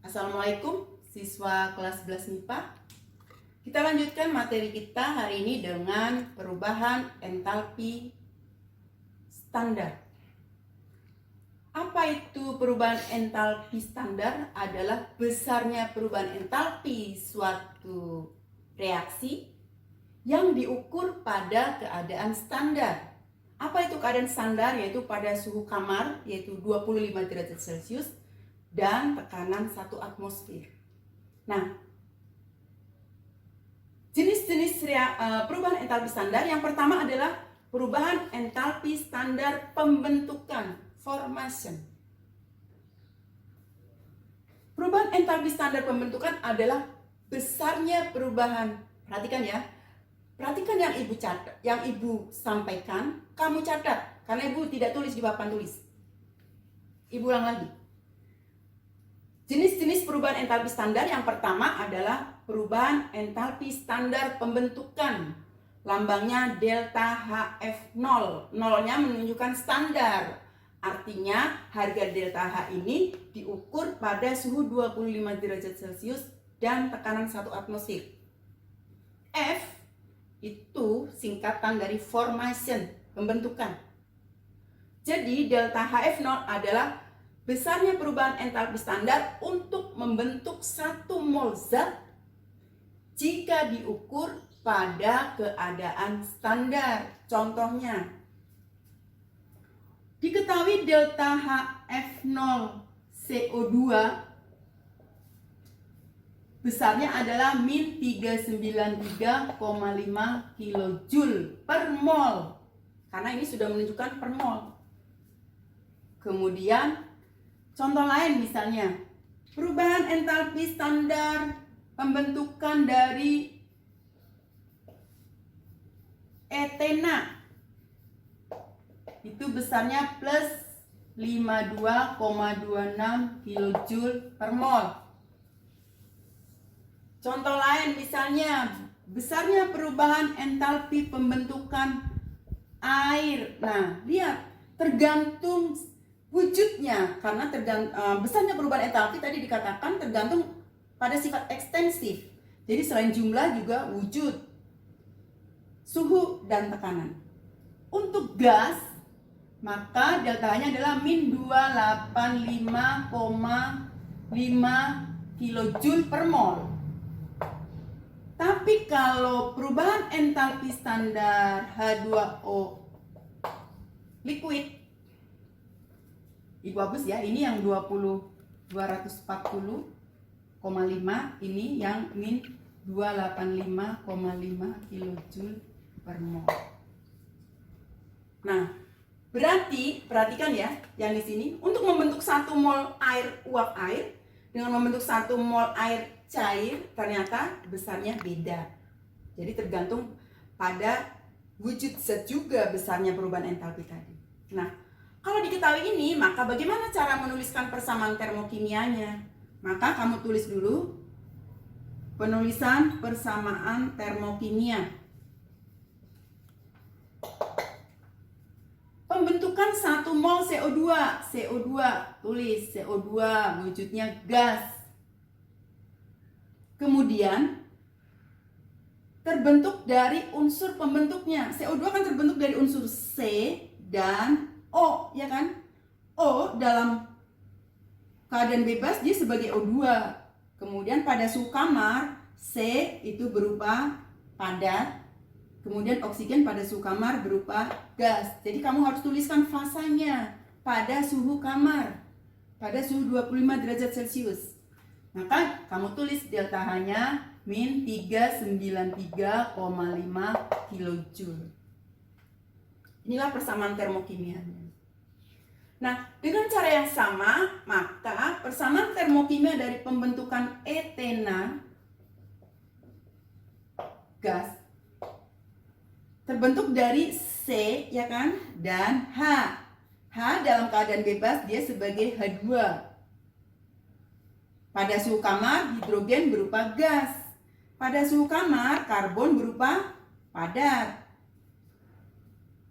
Assalamualaikum siswa kelas 11 MIPA. Kita lanjutkan materi kita hari ini dengan perubahan entalpi standar. Apa itu perubahan entalpi standar? Adalah besarnya perubahan entalpi suatu reaksi yang diukur pada keadaan standar. Apa itu keadaan standar? Yaitu pada suhu kamar, yaitu 25 derajat Celcius dan tekanan 1 atmosfer. Nah, jenis-jenis perubahan entalpi standar yang pertama adalah perubahan entalpi standar pembentukan, formation. Perubahan entalpi standar pembentukan adalah besarnya perubahan. Perhatikan ya. Perhatikan yang ibu catat, yang ibu sampaikan, kamu catat karena ibu tidak tulis di papan tulis. Ibu ulang lagi. Jenis-jenis perubahan entalpi standar yang pertama adalah perubahan entalpi standar pembentukan. Lambangnya delta HF0. Nolnya menunjukkan standar. Artinya harga delta H ini diukur pada suhu 25 derajat Celcius dan tekanan 1 atmosfer. F itu singkatan dari formation, pembentukan. Jadi delta HF0 adalah besarnya perubahan entalpi standar untuk membentuk 1 mol zat jika diukur pada keadaan standar. Contohnya, diketahui delta HF0 CO2 besarnya adalah min 393,5 kJ per mol. Karena ini sudah menunjukkan per mol. Kemudian contoh lain misalnya, perubahan entalpi standar pembentukan dari etena itu besarnya plus 52,26 kJ per mol. Contoh lain misalnya, besarnya perubahan entalpi pembentukan air. Nah, lihat, tergantung wujudnya, karena besarnya perubahan entalpi tadi dikatakan tergantung pada sifat ekstensif. Jadi selain jumlah juga wujud, suhu, dan tekanan. Untuk gas, maka deltanya adalah min 285,5 kJ per mol. Tapi kalau perubahan entalpi standar H2O liquid, ibu hapus ya, ini yang 240,5, ini yang min 285,5 kJ per mol. Nah, berarti perhatikan ya, yang di sini untuk membentuk 1 mol air uap air dengan membentuk 1 mol air cair ternyata besarnya beda. Jadi tergantung pada wujud zat juga besarnya perubahan entalpi tadi. Nah, kalau diketahui ini, maka bagaimana cara menuliskan persamaan termokimianya? Maka kamu tulis dulu penulisan persamaan termokimia. Pembentukan 1 mol CO2. CO2, tulis CO2 wujudnya gas. Kemudian terbentuk dari unsur pembentuknya. CO2 kan terbentuk dari unsur C dan O, ya kan? O dalam keadaan bebas dia sebagai O2. Kemudian pada suhu kamar, C itu berupa padat. Kemudian oksigen pada suhu kamar berupa gas. Jadi kamu harus tuliskan fasanya pada suhu kamar, pada suhu 25 derajat Celcius. Maka kamu tulis delta H-nya min 393,5 kJ. Inilah persamaan termokimianya. Nah, dengan cara yang sama, maka persamaan termokimia dari pembentukan etena gas terbentuk dari C, ya kan, dan H. H dalam keadaan bebas dia sebagai H2. Pada suhu kamar, hidrogen berupa gas. Pada suhu kamar, karbon berupa padat.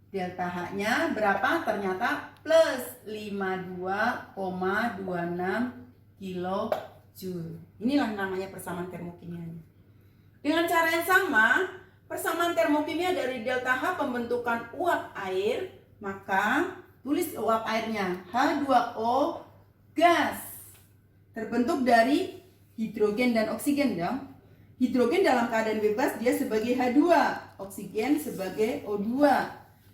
Delta H-nya berapa? Ternyata plus 52,26 kJ kilojoule. Inilah namanya persamaan termokimianya. Dengan cara yang sama, persamaan termokimia dari delta H pembentukan uap air, maka tulis uap airnya H2O gas. Terbentuk dari hidrogen dan oksigen dong. Hidrogen dalam keadaan bebas dia sebagai H2, oksigen sebagai O2.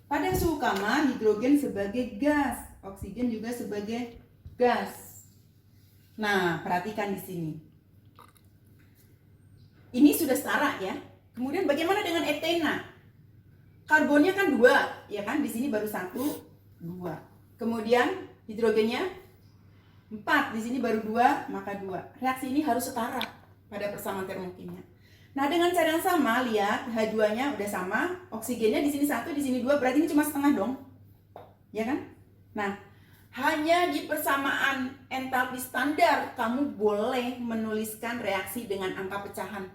Pada suhu kamar, hidrogen sebagai gas, oksigen juga sebagai gas. Nah, perhatikan di sini. Ini sudah setara ya. Kemudian bagaimana dengan etena? Karbonnya kan 2, ya kan? Di sini baru 1, 2. Kemudian hidrogennya 4, di sini baru 2, maka 2. Reaksi ini harus setara pada persamaan termokimia. Nah, dengan cara yang sama, lihat H2-nya udah sama, oksigennya di sini 1, di sini 2, berarti ini cuma setengah dong. Ya kan? Nah, hanya di persamaan entalpi standar kamu boleh menuliskan reaksi dengan angka pecahan.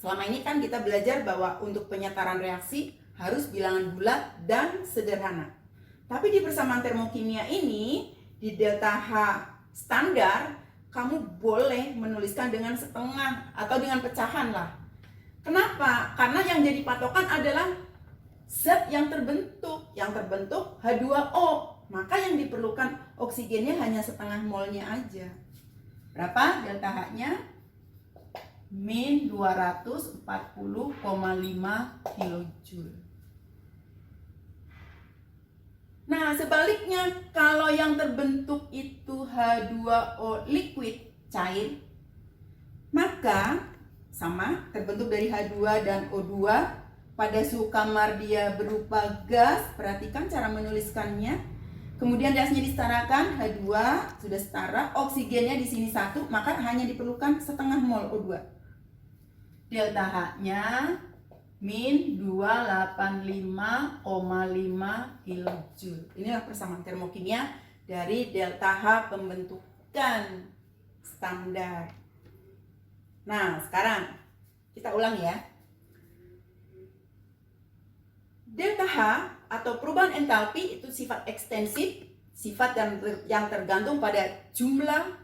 Selama ini kan kita belajar bahwa untuk penyetaran reaksi harus bilangan bulat dan sederhana. Tapi di persamaan termokimia ini, di delta H standar, kamu boleh menuliskan dengan setengah atau dengan pecahan lah. Kenapa? Karena yang jadi patokan adalah zat yang terbentuk H2O. Maka yang diperlukan oksigennya hanya setengah molnya aja. Berapa delta H-nya? Min 240,5 kilojoule. Nah, sebaliknya kalau yang terbentuk itu H2O liquid, cair, maka sama, terbentuk dari H2 dan O2. Pada suhu kamar dia berupa gas. Perhatikan cara menuliskannya. Kemudian reaksinya disetarakan, H2 sudah setara, oksigennya di sini 1, maka hanya diperlukan setengah mol O2. Delta H-nya min 285,5 kilojoule. Inilah persamaan termokimia dari delta H pembentukan standar. Nah, sekarang kita ulang ya. Delta H atau perubahan entalpi itu sifat ekstensif, sifat yang tergantung pada jumlah,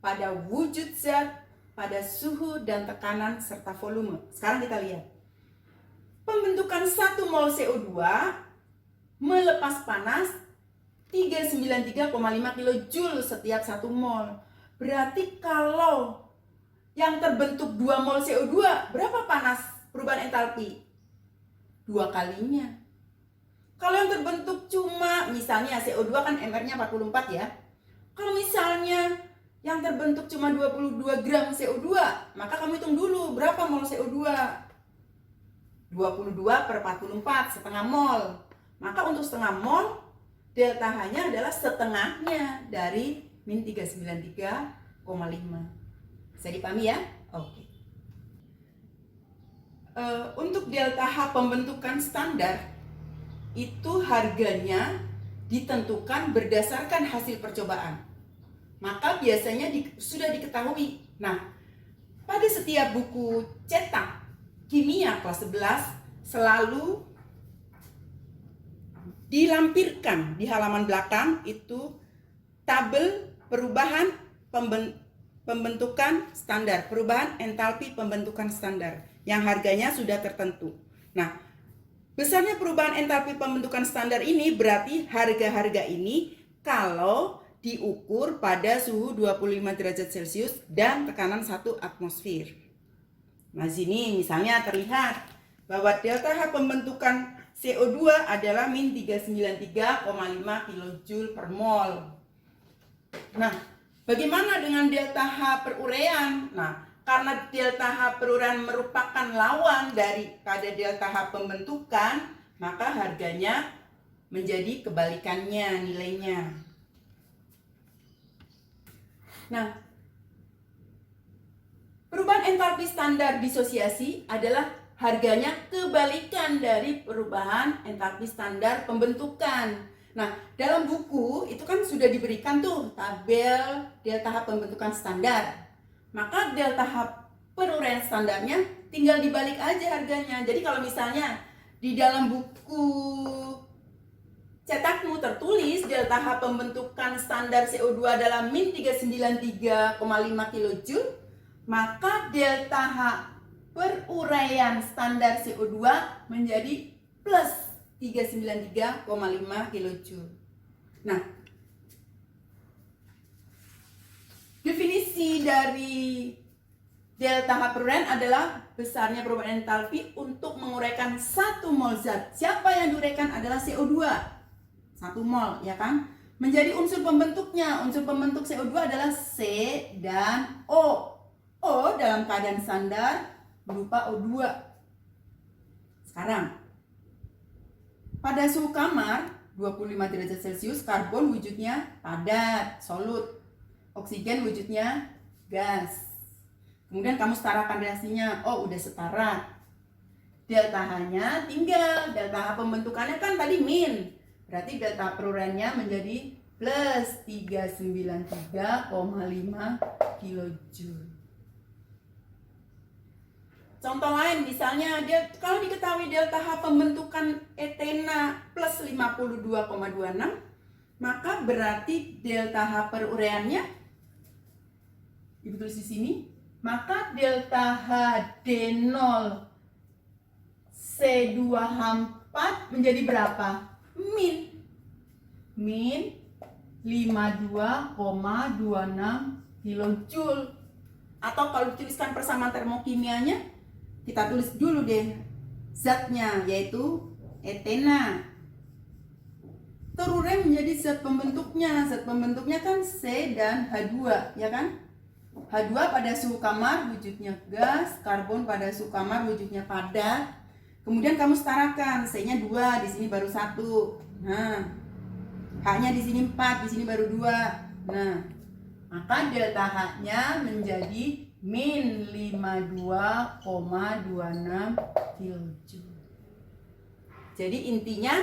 pada wujud zat, pada suhu dan tekanan serta volume. Sekarang kita lihat. Pembentukan 1 mol CO2 melepas panas 393,5 kilojoule setiap 1 mol. Berarti kalau yang terbentuk 2 mol CO2, berapa panas perubahan entalpi? 2 kalinya. Kalau yang terbentuk cuma, misalnya CO2 kan MR-nya 44 ya. Kalau misalnya yang terbentuk cuma 22 gram CO2, maka kamu hitung dulu berapa mol CO2. 22 per 44, setengah mol. Maka untuk setengah mol, delta H-nya adalah setengahnya dari min 393,5. Bisa dipahami ya? Oke. Untuk delta H pembentukan standar, itu harganya ditentukan berdasarkan hasil percobaan. Maka biasanya sudah diketahui. Nah, pada setiap buku cetak kimia kelas 11 selalu dilampirkan di halaman belakang itu tabel perubahan pembentukan standar, perubahan entalpi pembentukan standar yang harganya sudah tertentu. Nah, besarnya perubahan entalpi pembentukan standar ini berarti harga-harga ini kalau diukur pada suhu 25 derajat Celcius dan tekanan 1 atmosfer. Nah, sini misalnya terlihat bahwa delta H pembentukan CO2 adalah min 393,5 kilojoule per mol. Nah, bagaimana dengan delta H perurean? Nah, karena delta H perurean merupakan lawan daripada delta H pembentukan, maka harganya menjadi kebalikannya nilainya. Nah, perubahan entalpi standar disosiasi adalah harganya kebalikan dari perubahan entalpi standar pembentukan. Nah, dalam buku itu kan sudah diberikan tuh tabel delta H pembentukan standar. Maka delta H perurean standarnya tinggal dibalik aja harganya. Jadi kalau misalnya di dalam buku cetakmu tertulis delta H pembentukan standar CO2 adalah min 393,5 kJ, maka delta H peruraian standar CO2 menjadi plus 393,5 kJ. Nah, definisi dari delta H peruraian adalah besarnya perubahan entalpi untuk menguraikan 1 mol zat. Siapa yang diuraikan adalah CO2. 1 mol, ya kan? Menjadi unsur pembentuknya. Unsur pembentuk CO2 adalah C dan O. O dalam keadaan standar berupa O2. Sekarang, pada suhu kamar 25 derajat Celcius, karbon wujudnya padat, solut. Oksigen wujudnya gas. Kemudian kamu setarakan reaksinya. Oh, udah setara. Delta H-nya tinggal. Delta H pembentukannya kan tadi min. Berarti delta peruraiannya menjadi plus 393,5 kJ. Contoh lain misalnya kalau diketahui delta H pembentukan etena plus 52,26, maka berarti delta H peruraiannya Ibu tulis di sini, maka delta H D0 C2H4 menjadi berapa? Min 52,26 kJ. Atau kalau dituliskan persamaan termokimianya, kita tulis dulu deh zatnya, yaitu etena. Terurai menjadi zat pembentuknya. Zat pembentuknya kan C dan H2, ya kan? H2 pada suhu kamar wujudnya gas, karbon pada suhu kamar wujudnya padat. Kemudian kamu setarakan, C-nya 2, di sini baru 1. Nah, H-nya di sini 4, di sini baru 2. Nah, maka delta H-nya menjadi min 52,26 kJ. Jadi intinya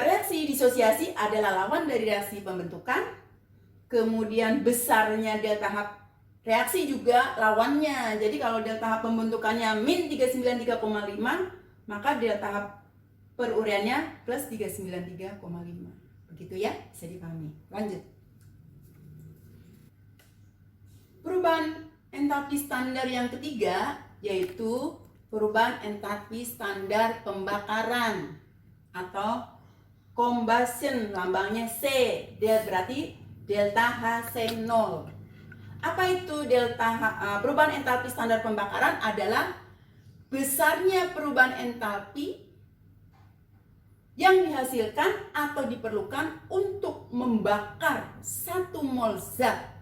reaksi disosiasi adalah lawan dari reaksi pembentukan. Kemudian besarnya delta H reaksi juga lawannya. Jadi kalau delta H pembentukannya min 393,5, maka delta H peruraiannya plus 393,5. Begitu ya, bisa dipahami. Lanjut. Perubahan entalpi standar yang ketiga yaitu perubahan entalpi standar pembakaran atau combustion, lambangnya C. Berarti delta HC0. Apa itu delta perubahan entalpi standar pembakaran? Adalah besarnya perubahan entalpi yang dihasilkan atau diperlukan untuk membakar 1 mol zat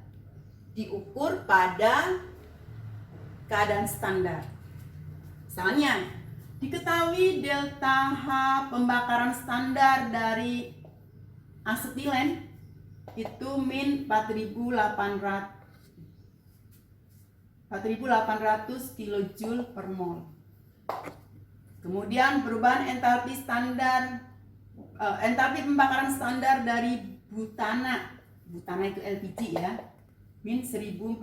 diukur pada keadaan standar. Misalnya, diketahui delta H pembakaran standar dari asetilen itu min 4.800 kJ per mol. Kemudian perubahan entalpi standar entalpi pembakaran standar dari butana itu LPG ya, min 1.400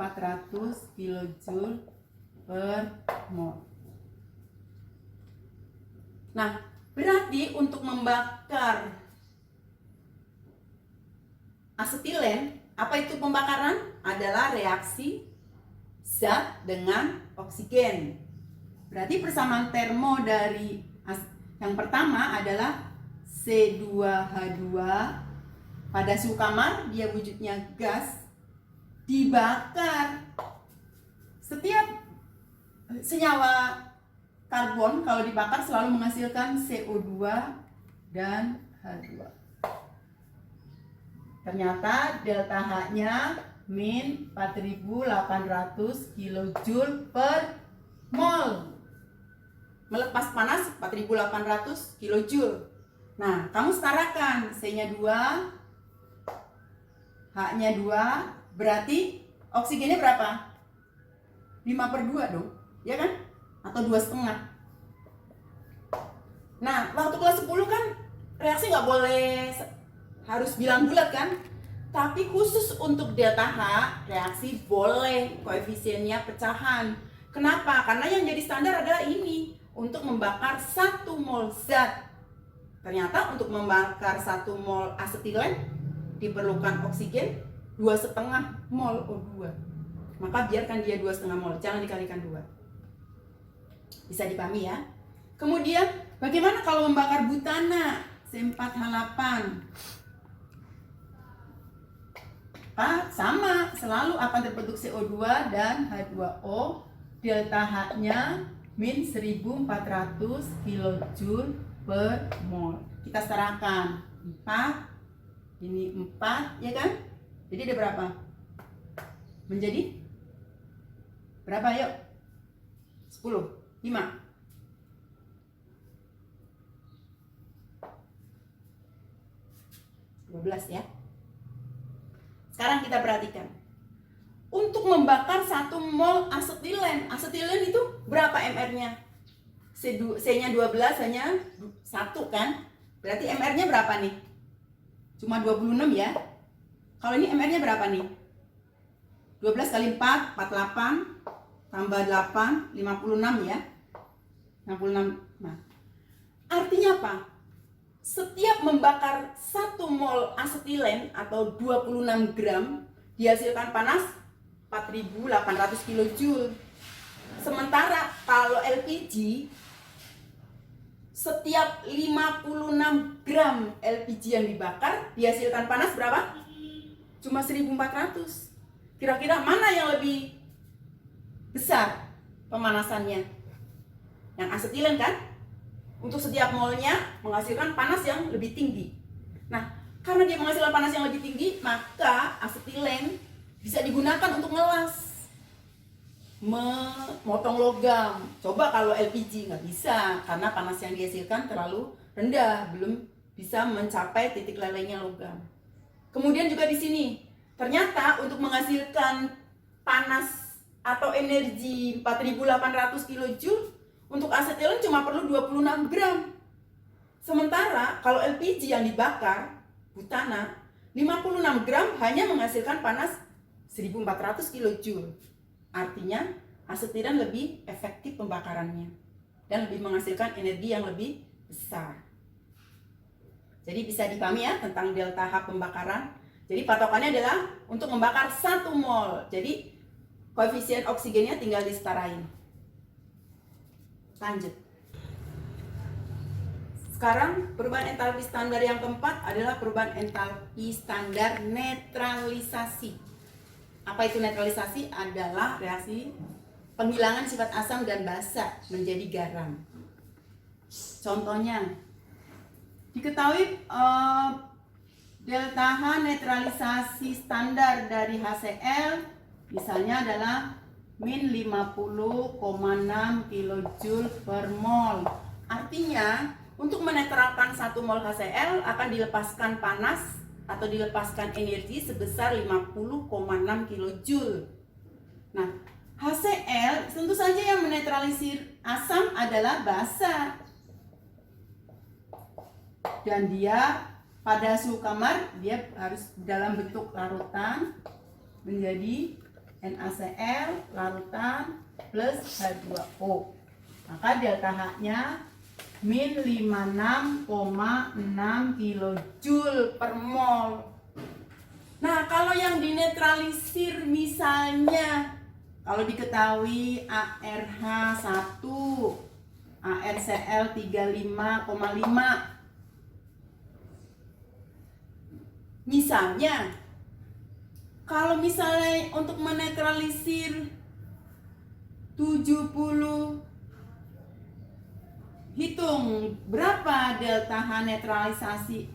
kJ per mol. Nah, berarti untuk membakar asetilen, apa itu pembakaran? Adalah reaksi zat dengan oksigen. Berarti persamaan termo dari yang pertama adalah C2H2 pada suhu kamar, dia wujudnya gas, dibakar. Setiap senyawa karbon kalau dibakar selalu menghasilkan CO2 dan H2. Ternyata delta H-nya min 4.800 kJ per mol. Melepas panas 4.800 kJ. Nah, kamu setarakan C-nya 2, H-nya 2, berarti oksigennya berapa? 5/2 dong, ya kan? Atau 2,5. Nah, waktu kelas 10 kan reaksi nggak boleh harus bilang bulat kan? Tapi khusus untuk delta H, reaksi boleh koefisiennya pecahan. Kenapa? Karena yang jadi standar adalah ini, untuk membakar 1 mol zat. Ternyata untuk membakar 1 mol asetilen diperlukan oksigen 2,5 mol O2. Maka biarkan dia 2,5 mol, jangan dikalikan 2. Bisa dipahami ya. Kemudian bagaimana kalau membakar butana C4H8? Sama, selalu akan terbentuk CO2 dan H2O. Delta H-nya min 1400 kJ per mol. Kita setarakan 4, ini 4, ya kan? Jadi ada berapa? Menjadi berapa, yuk? 10, 5. Ya. Sekarang kita perhatikan. Untuk membakar 1 mol asetilen. Asetilen itu berapa mR-nya? C-nya 12 hanya 1 kan? Berarti mR-nya berapa nih? Cuma 26 ya. Kalau ini mR-nya berapa nih? 12 kali 4, 48 tambah 8, 56 ya. 56. Nah, artinya apa? Setiap membakar 1 mol asetilen atau 26 gram dihasilkan panas 4.800 kJ. Sementara kalau LPG, setiap 56 gram LPG yang dibakar dihasilkan panas berapa? Cuma 1.400. Kira-kira mana yang lebih besar pemanasannya? Yang asetilen kan? Untuk setiap molnya menghasilkan panas yang lebih tinggi. Nah, karena dia menghasilkan panas yang lebih tinggi, maka asetilen bisa digunakan untuk ngelas, memotong logam. Coba kalau LPG nggak bisa, karena panas yang dihasilkan terlalu rendah, belum bisa mencapai titik lelehnya logam. Kemudian juga di sini, ternyata untuk menghasilkan panas atau energi 4.800 kJ, untuk asetilen cuma perlu 26 gram. Sementara kalau LPG yang dibakar, butana, 56 gram hanya menghasilkan panas 1.400 kJ. Artinya asetilen lebih efektif pembakarannya dan lebih menghasilkan energi yang lebih besar. Jadi bisa dipahami ya tentang delta H pembakaran. Jadi patokannya adalah untuk membakar 1 mol. Jadi koefisien oksigennya tinggal disetarain. Lanjut. Sekarang perubahan entalpi standar yang keempat adalah perubahan entalpi standar netralisasi. Apa itu netralisasi? Adalah reaksi penghilangan sifat asam dan basa menjadi garam. Contohnya, diketahui delta H netralisasi standar dari HCl misalnya adalah min 50,6 kJ per mol. Artinya untuk menetralkan 1 mol HCl akan dilepaskan panas atau dilepaskan energi sebesar 50,6 kJ. Nah, HCl tentu saja yang menetralisir asam adalah basa. Dan dia pada suhu kamar dia harus dalam bentuk larutan menjadi NaCl larutan plus H2O. Maka delta H-nya min 56,6 kJ per mol. Nah, kalau yang dinetralisir misalnya kalau diketahui ARH1, ARCl 35,5. Misalnya kalau misalnya untuk menetralisir 70, hitung berapa delta H netralisasi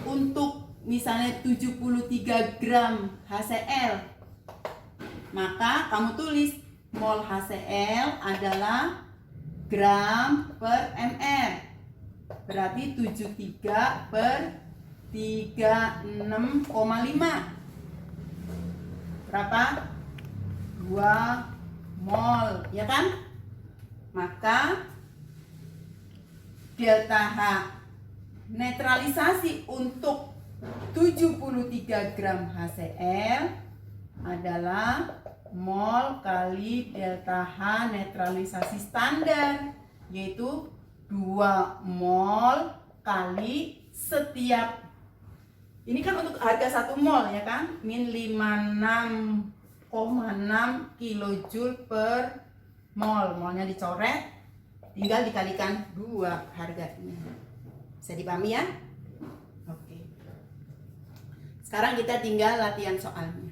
untuk misalnya 73 gram HCl. Maka kamu tulis mol HCl adalah gram per mR. Berarti 73 per 36,5. Berapa? 2 mol, ya kan? Maka delta H netralisasi untuk 73 gram HCl adalah mol kali delta H netralisasi standar, yaitu 2 mol kali setiap, ini kan untuk harga 1 mol ya kan, min 56,6 kilojoule per mol. Molnya dicoret, tinggal dikalikan 2 harganya. Bisa dipahami ya? Oke. Sekarang kita tinggal latihan soalnya.